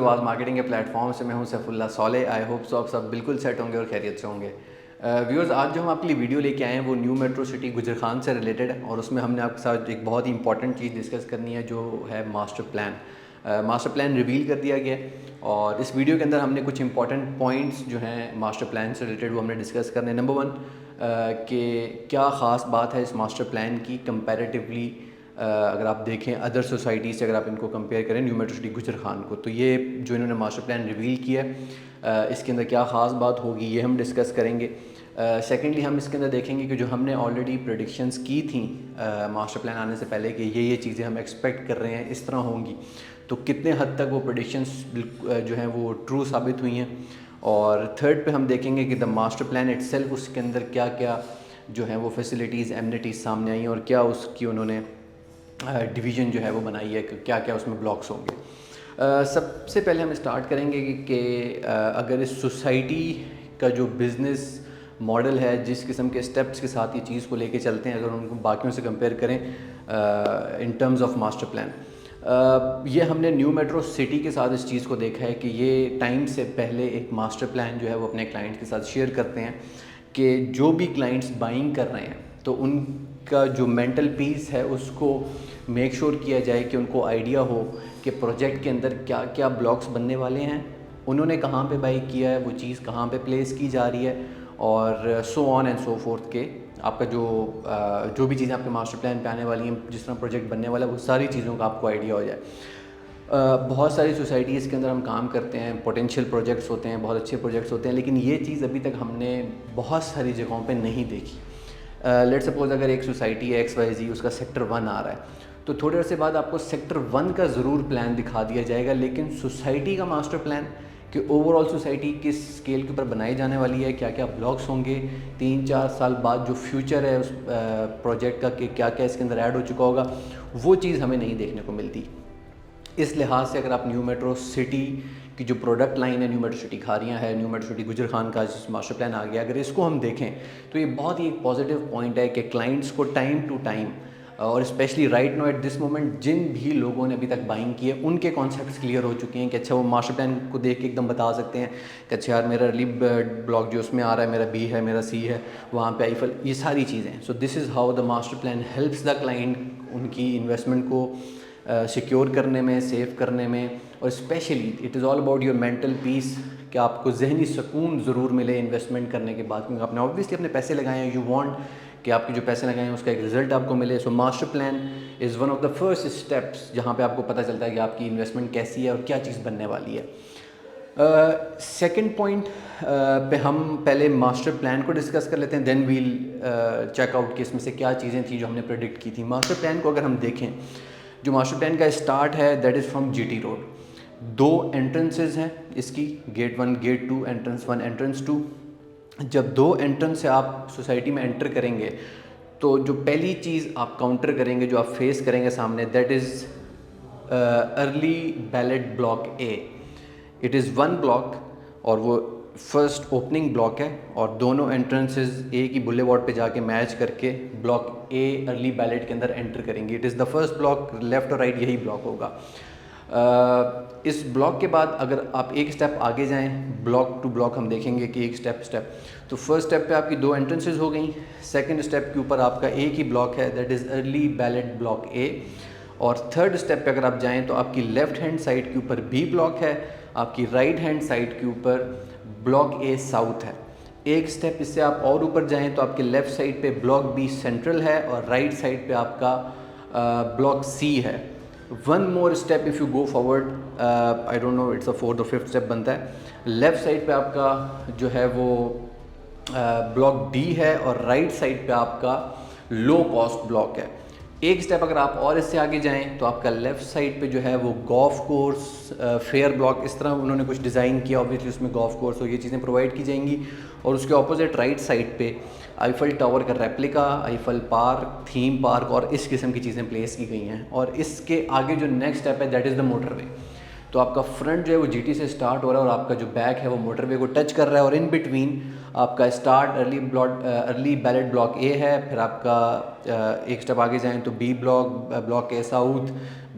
आवाज़ मार्केटिंग के प्लेटफॉर्म से मैं हूं सैफुल्लाह सॉले। आई होप सो आप सब बिल्कुल सेट होंगे और खैरियत से होंगे। व्यूअर्स, आज जो हम आपके लिए वीडियो लेके आए हैं वो न्यू मेट्रो सिटी गुजरखान से रिलेटेड है और उसमें हमने आपके साथ एक बहुत ही इंपॉर्टेंट चीज़ डिस्कस करनी है जो है master plan. Master plan reveal कर दिया गया है और इस वीडियो के अंदर हमने कुछ इंपॉर्टेंट पॉइंट्स जो हैं मास्टर प्लान से रिलेटेड वो हमने डिस्कस करने। नंबर 1 कि क्या ख़ास बात है इस मास्टर प्लान की कंपैरेटिवली अगर आप देखें अदर सोसाइटी से, अगर आप इनको कंपेयर करें न्यू मेट्रो सिटी गुजरखान को, तो ये जो इन्होंने मास्टर प्लान रिवील किया है इसके अंदर क्या ख़ास बात होगी ये हम डिस्कस करेंगे। सेकेंडली हम इसके अंदर देखेंगे कि जो हमने ऑलरेडी प्रेडिक्शंस की थी मास्टर प्लान आने से पहले कि ये चीज़ें हम एक्सपेक्ट कर रहे हैं इस तरह होंगी, तो कितने हद तक वो प्रेडिक्शंस जो हैं वो ट्रू साबित हुई हैं। और थर्ड पे हम देखेंगे कि द मास्टर प्लान इटसेल्फ उसके अंदर क्या क्या जो है वो फैसिलिटीज़ एमिनिटीज़ सामने आई हैं और क्या उसकी उन्होंने डिवीज़न जो है वो बनाई है कि क्या क्या उसमें ब्लॉक्स होंगे। सबसे पहले हम स्टार्ट करेंगे कि अगर इस सोसाइटी का जो बिज़नेस मॉडल है, जिस किस्म के स्टेप्स के साथ ये चीज़ को लेके चलते हैं, अगर उनको बाकियों से कंपेयर करें in terms of master plan, ये हमने न्यू मेट्रो सिटी के साथ इस चीज़ को देखा है कि ये टाइम से पहले एक मास्टर प्लान जो है वो अपने क्लाइंट के साथ शेयर करते हैं कि जो भी क्लाइंट्स बाइंग कर रहे हैं तो उनका जो मेंटल पीस है उसको मेक श्योर किया जाए कि उनको आइडिया हो कि प्रोजेक्ट के अंदर क्या क्या ब्लॉक्स बनने वाले हैं, उन्होंने कहाँ पे बाई किया है, वो चीज़ कहाँ पे प्लेस की जा रही है, और so on and so fourth के आपका जो भी चीज़ें आपके मास्टर प्लान पे आने वाली हैं, जिस तरह प्रोजेक्ट बनने वाला है, वो सारी चीज़ों का आपको आइडिया हो जाए। बहुत सारी सोसाइटीज़ के अंदर हम काम करते हैं, पोटेंशियल प्रोजेक्ट्स होते हैं, बहुत अच्छे प्रोजेक्ट्स होते हैं, लेकिन ये चीज़ अभी तक हमने बहुत सारी जगहों पे नहीं देखी। लेट्स सपोज अगर एक सोसाइटी है XYZ, उसका सेक्टर 1 आ रहा है, तो थोड़े अर्से बाद आपको सेक्टर 1 का ज़रूर प्लान दिखा दिया जाएगा, लेकिन सोसाइटी का मास्टर प्लान कि ओवरऑल सोसाइटी किस स्केल के ऊपर बनाई जाने वाली है, क्या क्या ब्लॉक्स होंगे, 3-4 साल बाद जो फ्यूचर है उस प्रोजेक्ट का कि क्या क्या इसके अंदर ऐड हो चुका होगा, वो चीज़ हमें नहीं देखने को मिलती। इस लिहाज से अगर आप न्यू मेट्रो सिटी की जो प्रोडक्ट लाइन है, न्यू मेट्रो सिटी खारियाँ है, न्यू मेट्रो सिटी गुजरखान का जिस मास्टर प्लान आ गया, अगर इसको हम देखें तो ये बहुत ही एक पॉजिटिव पॉइंट है कि क्लाइंट्स को टाइम टू टाइम और specially right now at this moment जिन भी लोगों ने अभी तक बाइंग की है उनके कॉन्सेप्ट्स क्लियर हो चुके हैं कि अच्छा वो मास्टर प्लान को देख के एकदम बता सकते हैं कि अच्छा यार मेरा अर्ली ब्लॉक जो उसमें आ रहा है, मेरा B है, मेरा C है, वहाँ पे आईफल, ये सारी चीज़ें। So this is how the master plan helps the client उनकी इन्वेस्टमेंट को सिक्योर करने में, सेव करने में, और specially it is all about your mental peace कि आपको जहनी सुकून ज़रूर मिले इन्वेस्टमेंट करने के बाद, क्योंकि आपने ऑब्वियसली अपने पैसे लगाए हैं, यू वांट कि आपके जो पैसे लगाए हैं उसका एक रिज़ल्ट आपको मिले। So master plan is one of the first steps जहाँ पे आपको पता चलता है कि आपकी इन्वेस्टमेंट कैसी है और क्या चीज़ बनने वाली है। सेकंड पॉइंट पे हम पहले मास्टर प्लान को डिस्कस कर लेते हैं, देन वील चेक आउट कि इसमें से क्या चीज़ें थी जो हमने प्रेडिक्ट की थी। मास्टर प्लान को अगर हम देखें, जो मास्टर प्लान का स्टार्ट है that is from GT road. 2 entrances हैं इसकी, गेट 1 गेट 2, एंट्रेंस 1 एंट्रेंस 2। जब 2 एंट्रेंस से आप सोसाइटी में एंटर करेंगे तो जो पहली चीज़ आप काउंटर करेंगे, जो आप फेस करेंगे सामने, that is early ballot block A। It is 1 block और वो फर्स्ट ओपनिंग ब्लॉक है और दोनों एंट्रेंसेस A की बुलेवार्ड पे जाके मैच करके ब्लॉक A अर्ली बैलेट के अंदर एंटर करेंगे। It is the first block, left और राइट यही ब्लॉक होगा। इस ब्लॉक के बाद अगर आप एक स्टेप आगे जाएं, ब्लॉक टू ब्लॉक हम देखेंगे कि एक स्टेप तो फर्स्ट स्टेप पे आपकी 2 एंट्रेंसेस हो गई। सेकंड स्टेप के ऊपर आपका एक ही ब्लॉक है, that is early ballot block A। और थर्ड स्टेप पे अगर आप जाएं तो आपकी लेफ़्ट हैंड साइड के ऊपर B ब्लॉक है, आपकी राइट हैंड साइड के ऊपर ब्लॉक A साउथ है। एक स्टेप इससे आप और ऊपर जाएं तो आपके लेफ़्ट साइड पे ब्लॉक B सेंट्रल है और राइट साइड पे आपका ब्लॉक C है। 1 मोर step if you go forward, I don't know it's a 4th और 5th स्टेप बनता है, लेफ़्ट साइड पे आपका जो है वो ब्लॉक D है और राइट साइड पे आपका लो कॉस्ट ब्लॉक है। एक स्टेप अगर आप और इससे आगे जाएं तो आपका लेफ़्ट साइड पे जो है वो गोल्फ कोर्स, फेयर ब्लॉक, इस तरह उन्होंने कुछ डिज़ाइन किया, ऑब्वियसली उसमें गोल्फ कोर्स और ये चीज़ें प्रोवाइड की जाएंगी। और उसके ऑपोजिट राइट साइड पे आईफल टावर का replica, Eiffel park, theme park और इस किस्म की चीज़ें प्लेस की गई हैं। और इसके आगे जो नेक्स्ट स्टेप है दैट इज़ द मोटरवे। तो आपका फ्रंट जो है वो GT से स्टार्ट हो रहा है और आपका जो बैक है वो मोटरवे को टच कर रहा है, और इन बिटवीन आपका start early ballot block A है। फिर आपका एक स्टेप आगे जाएं तो B block, block A south,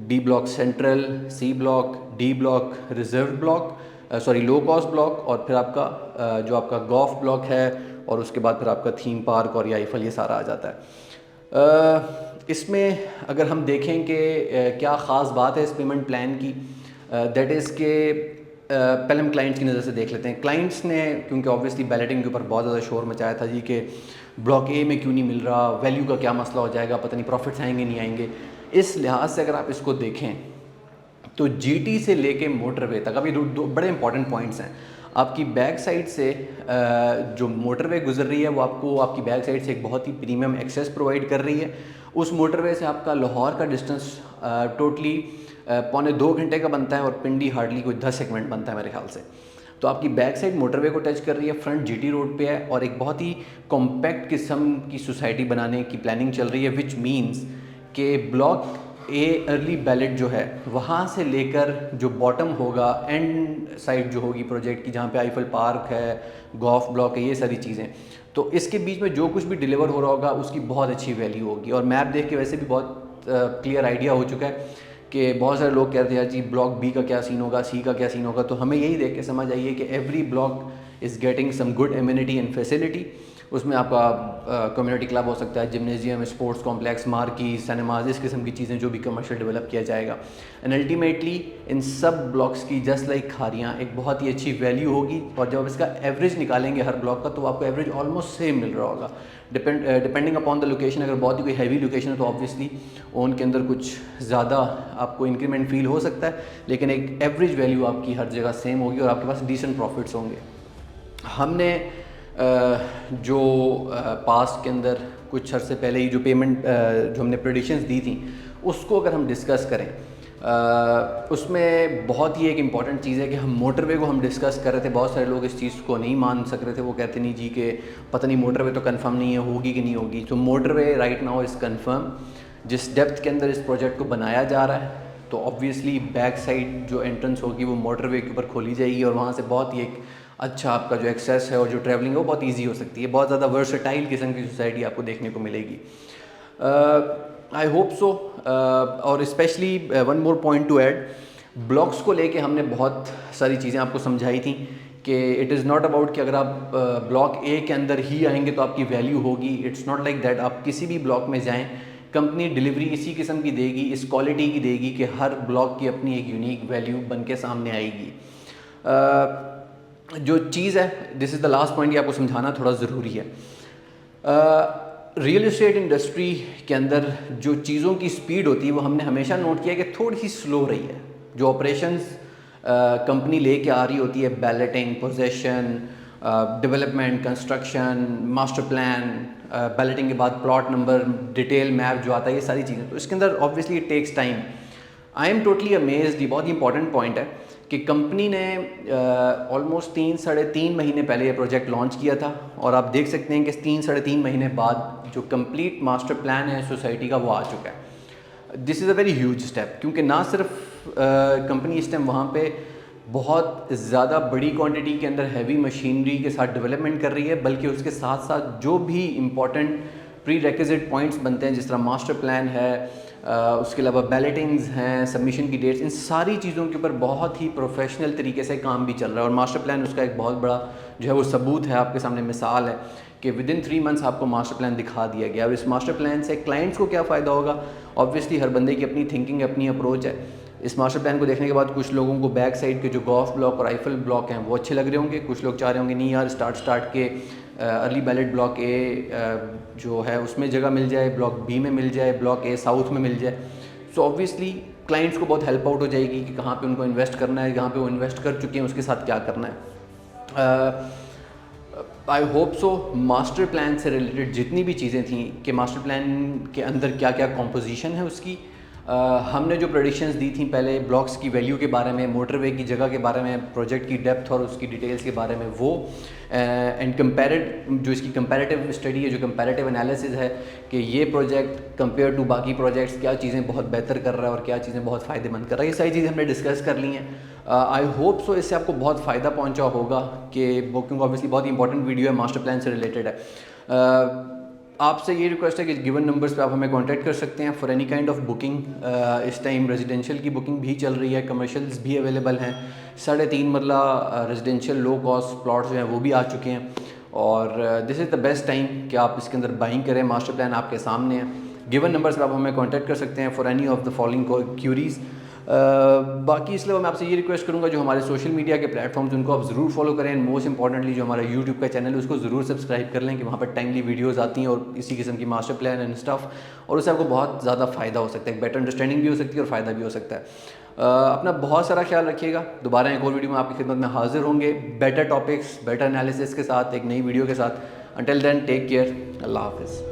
D block central, C block, D block reserve block, sorry low cost block, और फिर आपका जो आपका गॉल्फ ब्लॉक है, और उसके बाद फिर आपका थीम पार्क और आईफल, ये सारा आ जाता है। इसमें अगर हम देखें कि क्या ख़ास बात है इस पेमेंट प्लान की, दैट इज़ के पहले हम क्लाइंट्स की नज़र से देख लेते हैं। क्लाइंट्स ने क्योंकि ऑब्वियसली बैलेटिंग के ऊपर बहुत ज़्यादा शोर मचाया था जी कि ब्लॉक ए में क्यों नहीं मिल रहा, वैल्यू का क्या मसला हो जाएगा, पता नहीं प्रॉफिट्स आएंगे नहीं आएंगे। इस लिहाज से अगर आप इसको देखें तो जीटी से लेके मोटरवे तक, अभी दो बड़े इंपॉर्टेंट पॉइंट्स हैं। आपकी बैक साइड से जो मोटरवे गुजर रही है वो आपको आपकी बैक साइड से एक बहुत ही प्रीमियम एक्सेस प्रोवाइड कर रही है। उस मोटरवे से आपका लाहौर का डिस्टेंस टोटली 1.25 घंटे का बनता है, और पिंडी हार्डली कोई 10 मिनट बनता है मेरे ख्याल से। तो आपकी बैक साइड मोटरवे को टच कर रही है, फ्रंट जीटी रोड पे है, और एक बहुत ही कॉम्पैक्ट किस्म की सोसाइटी बनाने की प्लानिंग चल रही है, विच मीन्स कि ब्लॉक ए अर्ली बैलेट जो है वहाँ से लेकर जो बॉटम होगा, एंड साइड जो होगी प्रोजेक्ट की, जहाँ पे आईफल पार्क है, गॉल्फ ब्लॉक है, ये सारी चीज़ें, तो इसके बीच में जो कुछ भी डिलीवर हो रहा होगा उसकी बहुत अच्छी वैल्यू होगी। और मैप देख के वैसे भी बहुत क्लियर आइडिया हो चुका है कि बहुत सारे लोग कहते हैं जी ब्लॉक बी का क्या सीन होगा, सी का क्या सीन होगा। तो हमें यही देख के समझ आइए कि every block is getting some good amenity and facility. उसमें आपका कम्युनिटी क्लब हो सकता है, gymnasium, sports complex, marquee, cinemas, इस किस्म की चीज़ें जो भी कमर्शियल डेवलप किया जाएगा। एंड अल्टीमेटली इन सब ब्लॉक्स की जस्ट लाइक खारियाँ एक बहुत ही अच्छी वैल्यू होगी, और जब इसका एवरेज निकालेंगे हर ब्लॉक का तो आपको एवरेज ऑलमोस्ट सेम मिल रहा होगा। डिपेंडिंग अपॉन द लोकेशन, अगर बहुत ही कोई हैवी लोकेशन है तो ऑब्वियसली ओन के अंदर कुछ ज़्यादा आपको इंक्रीमेंट फील हो सकता है, लेकिन एक एवरेज वैल्यू आपकी हर जगह सेम होगी और आपके पास डिसेंट प्रॉफिट्स होंगे। हमने जो पास्ट के अंदर कुछ अर्से पहले ही जो पेमेंट जो हमने प्रेडिक्शंस दी थी उसको अगर हम डिस्कस करें, उसमें बहुत ही एक इम्पॉर्टेंट चीज़ है कि हम मोटरवे को हम डिस्कस कर रहे थे। बहुत सारे लोग इस चीज़ को नहीं मान सक रहे थे, वो कहते नहीं जी कि पता नहीं मोटरवे तो कंफर्म नहीं है, होगी कि नहीं होगी। तो motorway right now is confirm. जिस डेप्थ के अंदर इस प्रोजेक्ट को बनाया जा रहा है तो ऑब्वियसली बैक साइड जो एंट्रेंस होगी वो मोटरवे के ऊपर खोली जाएगी, और वहाँ से बहुत ही एक अच्छा आपका जो एक्सेस है और जो ट्रैवलिंग है वो बहुत इजी हो सकती है। बहुत ज़्यादा वर्सेटाइल किस्म की सोसाइटी आपको देखने को मिलेगी, आई होप सो। और specially one more point to add, blocks को लेके हमने बहुत सारी चीज़ें आपको समझाई थी कि इट इज़ नॉट अबाउट कि अगर आप ब्लॉक ए के अंदर ही आएंगे तो आपकी वैल्यू होगी। It's not like that. आप किसी भी ब्लॉक में जाएँ, कंपनी डिलीवरी इसी किस्म की देगी, इस क्वालिटी की देगी कि हर ब्लॉक की अपनी एक यूनिक वैल्यू बन के सामने आएगी। जो चीज़ है, this is the last point, ये आपको समझाना थोड़ा ज़रूरी है। रियल एस्टेट इंडस्ट्री के अंदर जो चीज़ों की स्पीड होती है वो हमने हमेशा नोट किया कि थोड़ी सी स्लो रही है। जो ऑपरेशंस कंपनी लेके आ रही होती है, balloting, possession, development, construction, master plan, balloting के बाद प्लॉट नंबर, डिटेल मैप जो आता है, ये सारी चीज़ें, तो इसके अंदर obviously it takes time. I am totally amazed, ये बहुत ही इंपॉर्टेंट पॉइंट है कि कंपनी ने ऑलमोस्ट 3-3.5 महीने पहले ये प्रोजेक्ट लॉन्च किया था, और आप देख सकते हैं कि 3-3.5 महीने बाद जो कंप्लीट मास्टर प्लान है सोसाइटी का वो आ चुका है। This is a very huge step, क्योंकि ना सिर्फ कंपनी इस टाइम वहाँ पे बहुत ज़्यादा बड़ी क्वांटिटी के अंदर हैवी मशीनरी के साथ डेवलपमेंट कर रही है, बल्कि उसके साथ साथ जो भी इम्पॉर्टेंट प्री रेक्विजिट पॉइंट्स बनते हैं, जिस तरह मास्टर प्लान है, उसके अलावा बैलेटिंग्स हैं, सबमिशन की डेट्स, इन सारी चीज़ों के ऊपर बहुत ही प्रोफेशनल तरीके से काम भी चल रहा है। और मास्टर प्लान उसका एक बहुत बड़ा जो है वो सबूत है, आपके सामने मिसाल है कि विदिन 3 मंथ्स आपको मास्टर प्लान दिखा दिया गया। और इस मास्टर प्लान से क्लाइंट्स को क्या फ़ायदा होगा, ऑब्वियसली हर बंदे की अपनी थिंकिंग, अपनी अप्रोच है। इस मास्टर प्लान को देखने के बाद कुछ लोगों को बैक साइड के जो गॉल्फ ब्लॉक और आईफल ब्लॉक हैं वो अच्छे लग रहे होंगे, कुछ लोग चाह रहे होंगे नहीं यार स्टार्ट के अर्ली बैलेट ब्लॉक ए जो है उसमें जगह मिल जाए, ब्लॉक बी में मिल जाए, ब्लॉक ए साउथ में मिल जाए। सो ऑब्वियसली क्लाइंट्स को बहुत हेल्प आउट हो जाएगी कि कहाँ पे उनको इन्वेस्ट करना है, जहाँ पे वो इन्वेस्ट कर चुके हैं उसके साथ क्या करना है। आई होप सो मास्टर प्लान से रिलेटेड जितनी भी चीज़ें थी कि मास्टर प्लान के अंदर क्या क्या कॉम्पोजिशन है उसकी, हमने जो प्रेडिक्शंस दी थी पहले ब्लॉक्स की वैल्यू के बारे में, मोटरवे की जगह के बारे में, प्रोजेक्ट की डेप्थ और उसकी डिटेल्स के बारे में, वो एंड जो इसकी कंपैरेटिव स्टडी है, जो कंपैरेटिव एनालिसिस है कि ये प्रोजेक्ट कंपेयर टू बाकी प्रोजेक्ट्स क्या चीज़ें बहुत बेहतर कर रहा है और क्या चीज़ें बहुत फ़ायदेमंद कर रहा है, ये सारी चीज़ें हमने डिस्कस कर ली हैं। आई होप सो इससे आपको बहुत फ़ायदा पहुँचा होगा कि वो, क्योंकि ऑब्वियसली बहुत इंपॉर्टेंट वीडियो है, मास्टर प्लान से रिलेटेड है। आपसे ये रिक्वेस्ट है कि गिवन नंबर्स पे आप हमें कांटेक्ट कर सकते हैं for any kind of booking. इस टाइम रेजिडेंशियल की बुकिंग भी चल रही है, कमर्शियल्स भी अवेलेबल हैं। 3.5 मरला रेजिडेंशियल लो कॉस्ट प्लॉट्स जो हैं वो भी आ चुके हैं, और this is the best time कि आप इसके अंदर बाइंग करें। मास्टर प्लान आपके सामने है। गिवन नंबर्स पर आप हमें कांटेक्ट कर सकते हैं for any of the following queries. बाकी इसलिए मैं आपसे ये रिक्वेस्ट करूँगा, जो हमारे सोशल मीडिया के प्लेटफॉर्म्स उनको आप ज़रूर फॉलो करें, एंड मोस्ट इंपॉर्टेंटली जो हमारा यूट्यूब का चैनल है उसको ज़रूर सब्सक्राइब कर लें, कि वहाँ पर टाइमली वीडियोज़ आती हैं और इसी किस्म की मास्टर प्लान एंड स्टफ, और उससे आपको बहुत ज़्यादा फ़ायदा हो सकता है, बेटर अंडरस्टैंडिंग भी हो सकती है और फ़ायदा भी हो सकता है। अपना बहुत सारा ख्याल रखिएगा। दोबारा एक और वीडियो में आपकी खिदमत में हाजिर होंगे, बेटर टॉपिक्स, बेटर एनालिसिस के साथ, एक नई वीडियो के साथ। अंटिल देन टेक केयर, अल्लाह हाफिज़।